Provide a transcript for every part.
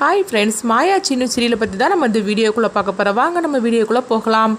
Hi friends, மாயா சின்னு சீரியலை பற்றி தான் நம்ம இந்த வீடியோக்குள்ளே பார்க்க போகிறோம். வாங்க நம்ம வீடியோக்குள்ளே போகலாம்.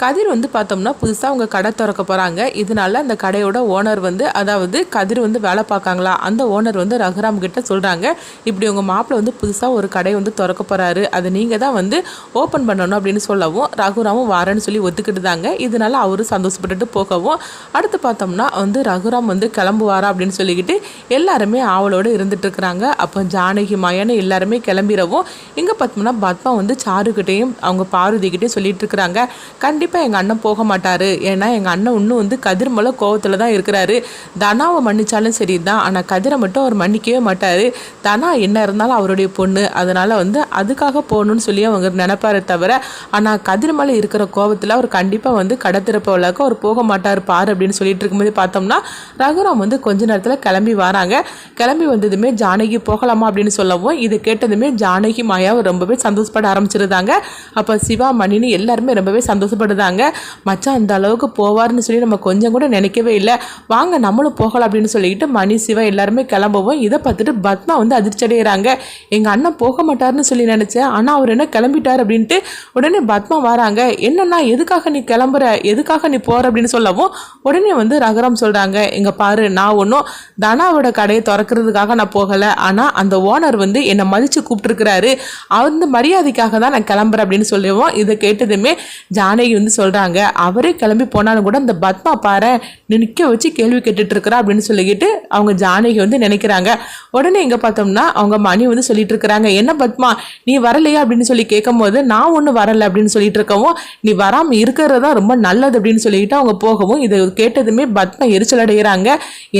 கதிர் பார்த்தோம்னா புதுசாக அவங்க கடை திறக்க போகிறாங்க. இதனால அந்த கடையோட ஓனர் அதாவது கதிர் வேலை பார்க்காங்களா, அந்த ஓனர் ரகுராம் கிட்ட சொல்கிறாங்க, இப்படி உங்கள் மாப்பிள்ளை புதுசாக ஒரு கடை திறக்க போகிறாரு, அதை நீங்கள் தான் ஓப்பன் பண்ணணும் அப்படின்னு சொல்லவும் ரகுராமும் வாரன்னு சொல்லி ஒத்துக்கிட்டுதாங்க. இதனால அவரு சந்தோஷப்பட்டுட்டு போகவும் அடுத்து பார்த்தோம்னா ரகுராம் கிளம்புவாரா அப்படின்னு சொல்லிக்கிட்டு எல்லாருமே ஆவலோடு இருந்துட்டு இருக்கிறாங்க. அப்போ ஜானகி மாயான்னு எல்லாருமே கிளம்பிடவும் இங்கே பார்த்தோம்னா பத்மா சாருக்கிட்டையும் அவங்க பார்வதிக்கிட்டையும் சொல்லிட்டு இருக்கிறாங்க, கண்டிப்பாக எங்கள் அண்ணன் போக மாட்டார், ஏன்னா எங்கள் அண்ணன் இன்னும் கதிர் மேலே கோவத்தில் தான் இருக்கிறாரு. தனாவை மன்னிச்சாலும் சரி தான், ஆனால் கதிரை மட்டும் அவர் மன்னிக்கவே மாட்டார். தனா என்ன இருந்தாலும் அவருடைய பொண்ணு, அதனால் அதுக்காக போகணும்னு சொல்லி அவங்க நினைப்பாரு தவிர, ஆனால் கதிர் மேலே இருக்கிற கோவத்தில் அவர் கண்டிப்பாக கடை திறப்ப விளக்க அவர் போக மாட்டார் பாரு அப்படின்னு சொல்லிட்டு இருக்கும்போது பார்த்தோம்னா ரகுராம் கொஞ்ச நேரத்தில் கிளம்பி வராங்க. கிளம்பி வந்ததுமே ஜானகி போகலாமா அப்படின்னு சொல்லவும் இதை கேட்டதுமே ஜானகி மாயாவை ரொம்பவே சந்தோஷப்பட ஆரம்பிச்சிருந்தாங்க. அப்போ சிவா மணின்னு எல்லாருமே ரொம்பவே சந்தோஷப்படுதாங்க. மச்சான் அந்த அளவுக்கு போவார்னு சொல்லி நம்ம கொஞ்சம் கூட நினைக்கவே இல்லை, வாங்க நம்மளும் போகலாம் அப்படின்னு சொல்லிட்டு மணி சிவா எல்லாருமே கிளம்பவும் இதை பார்த்துட்டு பத்மா அதிர்ச்சி அடைகிறாங்க. எங்கள் அண்ணன் போக மாட்டார்னு சொல்லி நினச்சேன், ஆனால் அவர் என்ன கிளம்பிட்டார் அப்படின்ட்டு உடனே பத்மா வராங்க. என்னன்னா எதுக்காக நீ கிளம்புற, எதுக்காக நீ போகிற அப்படின்னு சொல்லவும் உடனே ரகுராம் சொல்கிறாங்க, எங்க பாரு, நான் ஒன்றும் தனாவோட கடையை திறக்கிறதுக்காக நான் போகலை, ஆனால் அந்த ஓனர் என்னை மதித்து கூப்பிட்டுருக்கிறாரு, அந்த மரியாதைக்காக தான் நான் கிளம்புறேன் அப்படின்னு சொல்லுவோம். இதை கேட்டதுமே ஜானகி சொல்கிறாங்க, அவரே கிளம்பி போனாலும் கூட அந்த பத்மா பாரு நிற்க வச்சு கேள்வி கேட்டுட்டு இருக்கிறா அப்படின்னு சொல்லிக்கிட்டு அவங்க ஜானகி நினைக்கிறாங்க. உடனே இங்கே பார்த்தோம்னா அவங்க மணி சொல்லிட்டு இருக்கிறாங்க, என்ன பத்மா நீ வரலையா அப்படின்னு சொல்லி கேட்கும் போது நான் ஒன்றும் வரலை அப்படின்னு சொல்லிட்டு இருக்கவும், நீ வராமல் இருக்கிறதா ரொம்ப நல்லது அப்படின்னு சொல்லிட்டு அவங்க போகவும் இதை கேட்டதுமே பத்மா எரிச்சல் அடைகிறாங்க.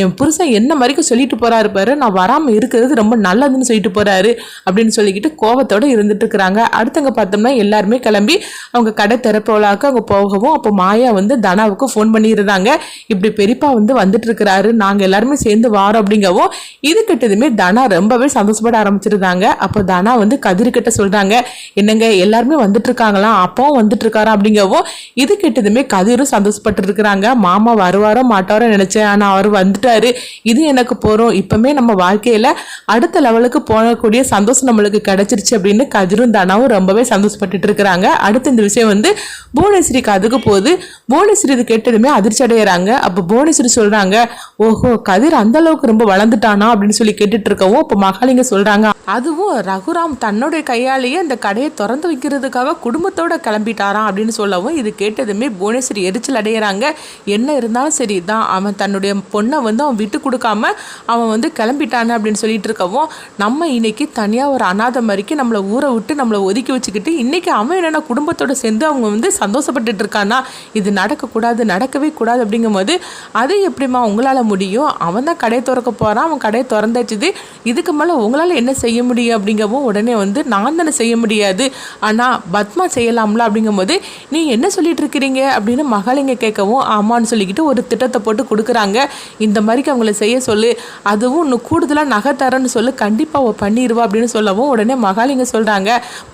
என் புருஷன் என்ன மாதிரிக்கும் சொல்லிட்டு போறாரு பாரு, நான் வராமல் இருக்கிறது ரொம்ப நல்லதுன்னு சொல்லிட்டு போறாரு அப்படின்னு சொல்லிக்கிட்டு கோபத்தோட இருந்துட்டு இருக்கிறாங்க. அடுத்தவங்க பார்த்தோம்னா எல்லாருமே கிளம்பி அவங்க கடை திறப்பவளாக்க அவங்க போகவும் அப்போ மாயா தனாவுக்கு ஃபோன் பண்ணியிருந்தாங்க, இப்படி பெரியப்பா வந்துட்டு இருக்கிறாரு, நாங்கள் எல்லாருமே சேர்ந்து வாரோம் அப்படிங்கவும் இது கிட்டதுமே தனா ரொம்பவே சந்தோஷப்பட ஆரம்பிச்சிருந்தாங்க. அப்போ தனா கதிர்கிட்ட சொல்றாங்க, என்னங்க எல்லாருமே வந்துட்டு இருக்காங்களா, அப்பாவும் வந்துட்டு இருக்காரா அப்படிங்கவும் இது கிட்டதுமே கதிரும் சந்தோஷப்பட்டு இருக்கிறாங்க. மாமா வருவாரோ மாட்டாரோ நினைச்சேன், ஆனால் அவர் வந்துட்டாரு, இது எனக்கு போறோம், இப்பவுமே நம்ம வாழ்க்கையில அடுத்த லெவலுக்கு போகக்கூடிய சந்தோஷம் நம்மளுக்கு கிடைச்சிருச்சு அப்படின்னு கதிரும் தனாவும் ரொம்பவே சந்தோஷப்பட்டு இருக்கிறாங்க. அடுத்து இந்த விஷயம் புவனேஸ்வரி காதுக்கு போகுது. புவனேஸ்வரி இது கேட்டதுமே அதிர்ச்சி அடைகிறாங்க. அப்போ புவனேஸ்வரி சொல்றாங்க, ஓஹோ கதிர் அந்த அளவுக்கு ரொம்ப வளர்ந்துட்டானா அப்படின்னு சொல்லி கேட்டுட்டு இருக்கவும் இப்போ மகாலிங்க சொல்றாங்க, அதுவும் ரகுராம் தன்னுடைய கையாலேயே அந்த கடையை திறந்து வைக்கிறதுக்காக குடும்பத்தோட கிளம்பிட்டாராம் அப்படின்னு சொல்லவும் இது கேட்டதுமே புவனேஸ்வரி எரிச்சல் அடைகிறாங்க. என்ன இருந்தாலும் சரி தான், அவன் தன்னுடைய பொண்ணை அவன் விட்டு கொடுக்காம அவன் கிளம்பிட்டானு அப்படின்னு சொல்லிட்டு இருக்கவும், நம்ம இன்னைக்கு தனியாக ஒரு அநாத மாதிரிக்கு நம்மளை ஊரை விட்டு நம்மளை ஒதுக்கி வச்சுக்கிட்டு இன்னைக்கு அவன் என்னென்ன குடும்பத்தோட சேர்ந்து அவங்க சந்தோஷப்பட்டுட்டு இருக்கானா, இது நடக்கக்கூடாது, நடக்கவே கூடாது அப்படிங்கும்போது அது எப்படிமா உங்களால் முடியும், அவன் தான் கடையை திறக்க போகிறான், அவன் கடையை திறந்தாச்சுது, இதுக்கு மேலே உங்களால் என்ன செய்ய முடியும் அப்படிங்கவும் உடனே நான் தானே செய்ய முடியாது, ஆனால் பத்மா செய்யலாம்ல அப்படிங்கும்போது நீ என்ன சொல்லிட்டு இருக்கிறீங்க அப்படின்னு மகாலிங்க கேட்கவும், ஆமான்னு சொல்லிக்கிட்டு ஒரு திட்டத்தை போட்டு கொடுக்குறாங்க. இந்த மாதிரிக்கு அவங்கள செய்ய சொல்லு, அதுவும் இன்னும் கூடுதலாக நகை தரேன்னு சொல்லு, கண்டிப்பாக அவள் பண்ணிடுவா அப்படின்னு சொல்லவும் உடனே மகாலிங்க சொல்கிறாங்க,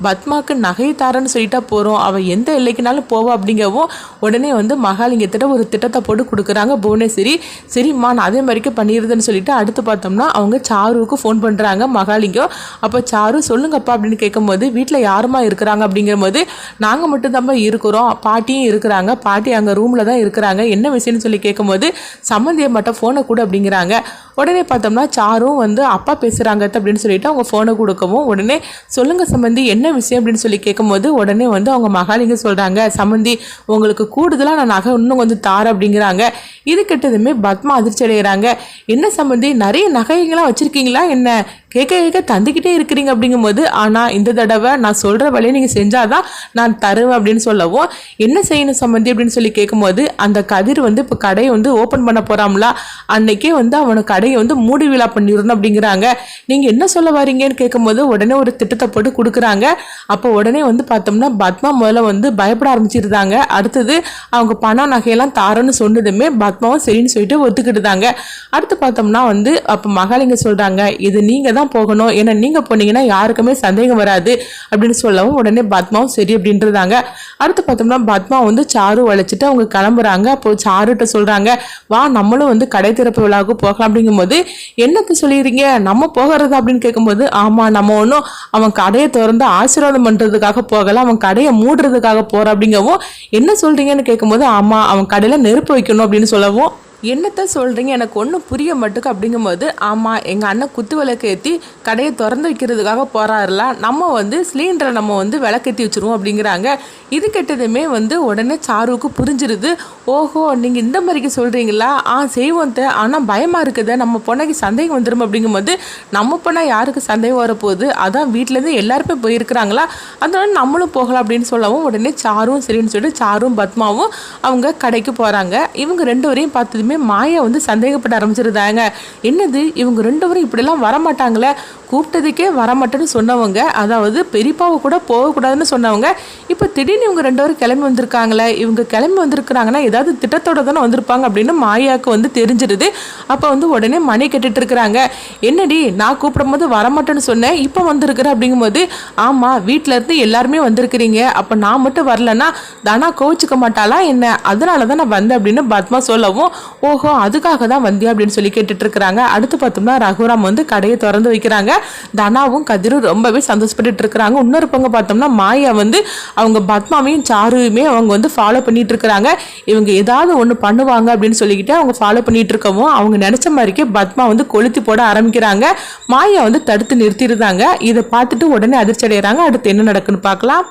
பத்மாவுக்கு நகை தரேன்னு சொல்லிட்டா போகிறோம், அவள் எந்த எல்லைக்குனாலும் போவா அப்படிங்கவும் உடனே மகாலிங்கத்திட்ட ஒரு திட்டத்தை போட்டு கொடுக்குறாங்க புவனேஸ்வரி. சரிம்மா நான் அதே மாதிரிக்கு பண்ணிடுதுன்னு சொல்லிட்டு அடுத்து பார்த்தோம்னா அவங்க சாருவுக்கு ஃபோன் பண்ணுறாங்க மகாலிங்கம். அப்போ சாரு சொல்லுங்கப்பா அப்படின்னு கேட்கும்போது வீட்டில் யாருமா இருக்கிறாங்க அப்படிங்கிற போது நாங்கள் மட்டும்தான்ப்பா இருக்கிறோம், பாட்டியும் இருக்கிறாங்க, பாட்டி அங்கே ரூமில் தான் இருக்கிறாங்க, என்ன விஷயம்னு சொல்லி கேட்கும்போது சம்மந்தியை மட்டும் ஃபோனை கூட அப்படிங்கிறாங்க. உடனே பார்த்தோம்னா சாரும் அப்பா பேசுகிறாங்க அப்படின்னு சொல்லிட்டு அவங்க ஃபோனை கொடுக்கவும் உடனே சொல்லுங்க சம்மந்தி என்ன விஷயம் அப்படின்னு சொல்லி கேட்கும்போது உடனே அவங்க மகாலிங்கம் சொல்கிறாங்க, சம்மந்தி உங்களுக்கு கூடுதலாக நான் நகை இன்னும் தார அப்படிங்கிறாங்க. இது கிட்டதுமே பத்மா அதிர்ச்சி அடைகிறாங்க, என்ன சம்மந்தி நிறைய நகைகள்லாம் வச்சுருக்கீங்களா என்ன, கேட்க கேட்க தந்துக்கிட்டே இருக்கிறீங்க அப்படிங்கும்போது, ஆனால் இந்த தடவை நான் சொல்கிற வேலையை நீங்கள் செஞ்சாதான் நான் தருவேன் அப்படின்னு சொல்லவும் என்ன செய்யணும் சம்மந்தி அப்படின்னு சொல்லி கேட்கும்போது அந்த கதிர் இப்போ கடையை ஓப்பன் பண்ண போகிறாங்களா, அன்னைக்கே அவனை கடையை மூடி விழா பண்ணிடணும் அப்படிங்கிறாங்க. நீங்கள் என்ன சொல்ல வரீங்கன்னு கேட்கும்போது உடனே ஒரு திட்டத்தை போட்டு கொடுக்குறாங்க. அப்போ உடனே பார்த்தோம்னா பத்மா முதல்ல பயப்பட ஆரம்பிச்சிருந்தாங்க. அடுத்தது அவங்க பணம் நகையெல்லாம் தாரன்னு சொன்னதுமே பத்மாவும் சரின்னு சொல்லிட்டு ஒத்துக்கிட்டுதாங்க. அடுத்து பார்த்தோம்னா அப்போ மகாலிங்க சொல்கிறாங்க, இது நீங்கள் தான் தான் போகணும், ஏன்னா நீங்கள் போனீங்கன்னா யாருக்குமே சந்தேகம் வராது அப்படின்னு சொல்லவும் உடனே பத்மாவும் சரி அப்படின்றதாங்க. அடுத்து பார்த்தோம்னா பத்மா வந்து சாரு வளைச்சிட்டு அவங்க கிளம்புறாங்க. அப்போ சாருட்ட சொல்கிறாங்க, வா நம்மளும் வந்து கடை திறப்பு விழாவுக்கு போகலாம். அப்படிங்கும்போது என்னத்தை சொல்லிடுறீங்க, நம்ம போகிறது அப்படின்னு கேட்கும்போது, ஆமாம் நம்ம ஒன்றும் அவன் கடையை திறந்து ஆசீர்வாதம் பண்ணுறதுக்காக போகலாம், அவன் கடையை மூடுறதுக்காக போகிற அப்படிங்கவும், என்ன சொல்கிறீங்கன்னு கேட்கும்போது, ஆமாம் அவன் கடையில் நெருப்பு வைக்கணும் அப்படின்னு சொல்லவும், என்னத்தை சொல்கிறீங்க எனக்கு ஒன்றும் புரிய மாட்டுக்கு அப்படிங்கும்போது, ஆமாம் எங்கள் அண்ணன் குத்து விளக்கு ஏற்றி கடையை திறந்து வைக்கிறதுக்காக போகிறாருல, நம்ம வந்து சிலிண்டரை நம்ம வந்து விளக்கேற்றி வச்சுருவோம் அப்படிங்கிறாங்க. இது கெட்டதுமே வந்து உடனே சாருவுக்கு புரிஞ்சிருது. ஓஹோ நீங்கள் இந்த மாதிரிக்கு சொல்கிறீங்களா, செய்வோம் ஆனால் பயமாக இருக்குத, நம்ம பொண்ணைக்கு சந்தேகம் வந்துடும் அப்படிங்கும்போது, நம்ம பொண்ணா யாருக்கு சந்தேகம் வரப்போகுது, அதான் வீட்டிலேருந்து எல்லாருமே போயிருக்கிறாங்களா, அதனால நம்மளும் போகலாம் அப்படின்னு சொல்லவும் உடனே சாரும் சரின்னு சொல்லிட்டு சாரும் பத்மாவும் அவங்க கடைக்கு போகிறாங்க. இவங்க ரெண்டு வரையும் பார்த்ததுமே மாயா வந்து சந்தேகப்பட ஆரம்பிச்சிருந்தாங்க. என்னது இவங்க ரெண்டு பேரும் இப்படிலாம் வரமாட்டாங்களே, கூப்பிட்டதுக்கே வரமாட்டேன்னு சொன்னவங்க, அதாவது பெரியப்பாவை கூட போகக்கூடாதுன்னு சொன்னவங்க, இப்போ திடீர்னு இவங்க ரெண்டு பேரும் கிளம்பி வந்திருக்காங்களே, இவங்க கிளம்பி வந்திருக்கிறாங்கன்னா ஏதாவது திட்டத்தோட தானே வந்திருப்பாங்க அப்படின்னு மாயாவுக்கு வந்து தெரிஞ்சிருது. அப்போ வந்து உடனே மணி கட்டிட்டு இருக்கிறாங்க. என்னடி நான் கூப்பிடும் போது வரமாட்டேன்னு சொன்னேன், இப்போ வந்திருக்கிறேன் அப்படிங்கும்போது, ஆமாம் வீட்டில இருந்து எல்லாருமே வந்திருக்கிறீங்க, அப்போ நான் மட்டும் வரலன்னா தானா கோவிச்சுக்க மாட்டாளா என்ன, அதனால தான் நான் வந்தேன் அப்படின்னு பத்மா சொல்லவும், ஓஹோ அதுக்காக தான் வந்தியா அப்படின்னு சொல்லி கேட்டுட்டு இருக்கிறாங்க. அடுத்து பார்த்தோம்னா ரகுராம் வந்து கடையை திறந்து வைக்கிறாங்க. தனாவும் கதிரும் ரொம்பவே சந்தோஷப்பட்டு இருக்கிறாங்க. இன்னொரு பங்கு பார்த்தோம்னா மாயா வந்து அவங்க பத்மாவையும் சாருவையுமே அவங்க வந்து ஃபாலோ பண்ணிட்டு இருக்கிறாங்க. இவங்க ஏதாவது ஒன்று பண்ணுவாங்க அப்படின்னு சொல்லிக்கிட்டு அவங்க ஃபாலோ பண்ணிட்டு இருக்கவும், அவங்க நினைச்ச மாதிரிக்கே பத்மா வந்து கொளுத்தி போட ஆரம்பிக்கிறாங்க. மாயா வந்து தடுத்து நிறுத்திருந்தாங்க. இதை பார்த்துட்டு உடனே அதிர்ச்சி அடைகிறாங்க. அடுத்து என்ன நடக்குன்னு பார்க்கலாம்.